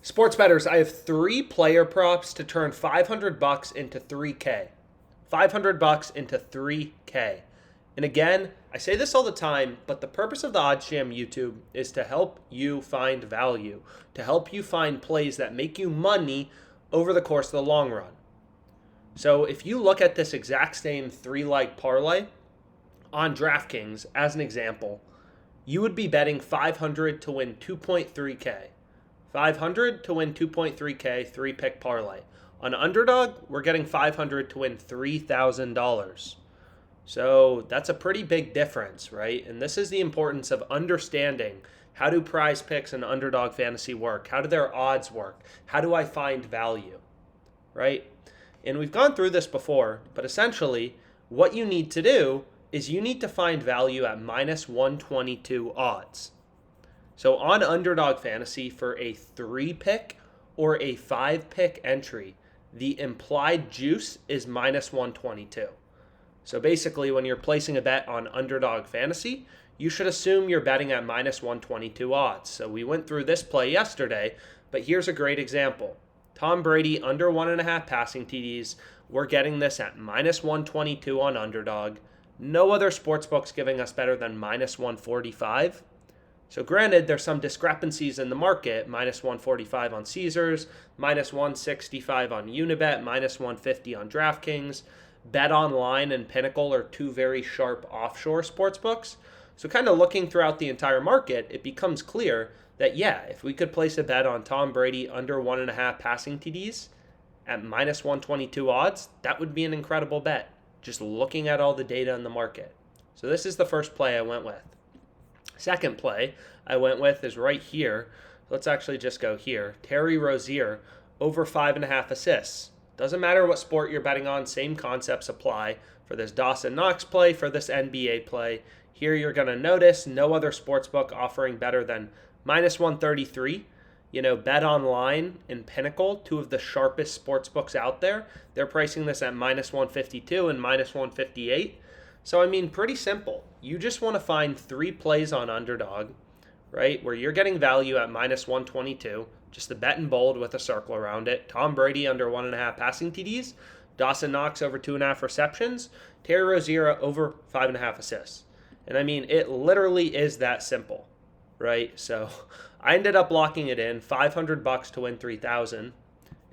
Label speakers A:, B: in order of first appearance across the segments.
A: Sports bettors, I have 3 player props to turn $500 into 3K. $500 into 3K. And again, I say this all the time, but the purpose of the OddsJam YouTube is to help you find value, to help you find plays that make you money over the course of the long run. So if you look at this exact same 3-leg parlay on DraftKings as an example, you would be betting 500 to win 2.3K. 500 to win 2.3K, 3-pick parlay. On Underdog, we're getting 500 to win $3,000. So that's a pretty big difference, right? And this is the importance of understanding how do prize picks and Underdog fantasy work? How do their odds work? How do I find value, right? And we've gone through this before, but essentially what you need to do is you need to find value at minus 122 odds. So on Underdog Fantasy for a 3-pick or a 5-pick entry, the implied juice is minus 122. So basically when you're placing a bet on Underdog Fantasy, you should assume you're betting at minus 122 odds. So we went through this play yesterday, but here's a great example. Tom Brady under 1.5 passing TDs. We're getting this at minus 122 on Underdog. No other sportsbook's giving us better than minus 145. So granted, there's some discrepancies in the market, minus 145 on Caesars, minus 165 on Unibet, minus 150 on DraftKings. BetOnline and Pinnacle are 2 very sharp offshore sportsbooks. So kind of looking throughout the entire market, it becomes clear that, yeah, if we could place a bet on Tom Brady under 1.5 passing TDs at minus 122 odds, that would be an incredible bet, just looking at all the data in the market. So this is the first play I went with. Second play I went with is right here. Let's actually just go here. Terry Rozier over 5.5 assists. Doesn't matter what sport you're betting on, same concepts apply for this Dawson Knox play, for this NBA play. Here you're going to notice no other sportsbook offering better than minus 133. BetOnline and Pinnacle, 2 of the sharpest sportsbooks out there, they're pricing this at minus 152 and minus 158. So, pretty simple. You just want to find 3 plays on Underdog, right, where you're getting value at minus 122, just the bet in bold with a circle around it. Tom Brady under 1.5 passing TDs, Dawson Knox over 2.5 receptions, Terry Rozier over 5.5 assists. And it literally is that simple, right? So I ended up locking it in, $500 to win $3,000.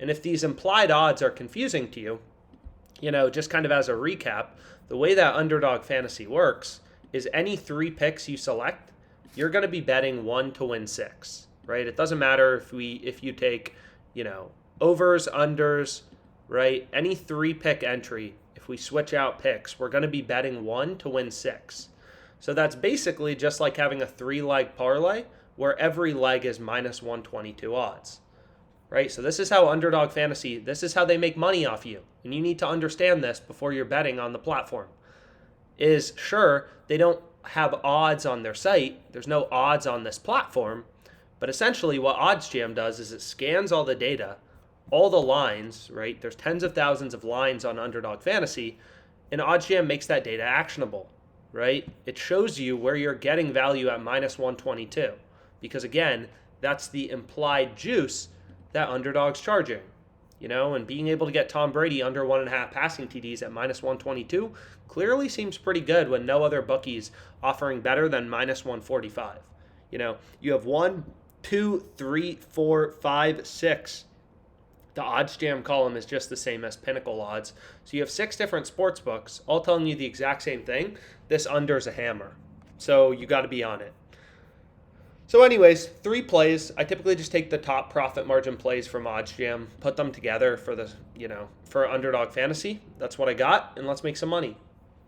A: And if these implied odds are confusing to you, just kind of as a recap, the way that Underdog Fantasy works is any 3 picks you select, you're going to be betting 1 to win 6, right? It doesn't matter if you take, overs, unders, right? Any 3-pick entry, if we switch out picks, we're going to be betting 1 to win 6. So that's basically just like having a 3-leg parlay where every leg is minus 122 odds, right? So this is how Underdog Fantasy, this is how they make money off you. And you need to understand this before you're betting on the platform. Is sure, they don't have odds on their site. There's no odds on this platform. But essentially what OddsJam does is it scans all the data, all the lines, right? There's tens of thousands of lines on Underdog Fantasy, and OddsJam makes that data actionable, right? It shows you where you're getting value at minus 122. Because again, that's the implied juice that Underdog's charging. And being able to get Tom Brady under 1.5 passing TDs at minus 122 clearly seems pretty good when no other bookie's offering better than minus 145. You have 1, 2, 3, 4, 5, 6. The OddsJam column is just the same as Pinnacle odds. So you have 6 different sports books all telling you the exact same thing. This under's a hammer. So you got to be on it. So anyways, 3 plays. I typically just take the top profit margin plays from OddsJam, put them together for for Underdog Fantasy. That's what I got, and let's make some money.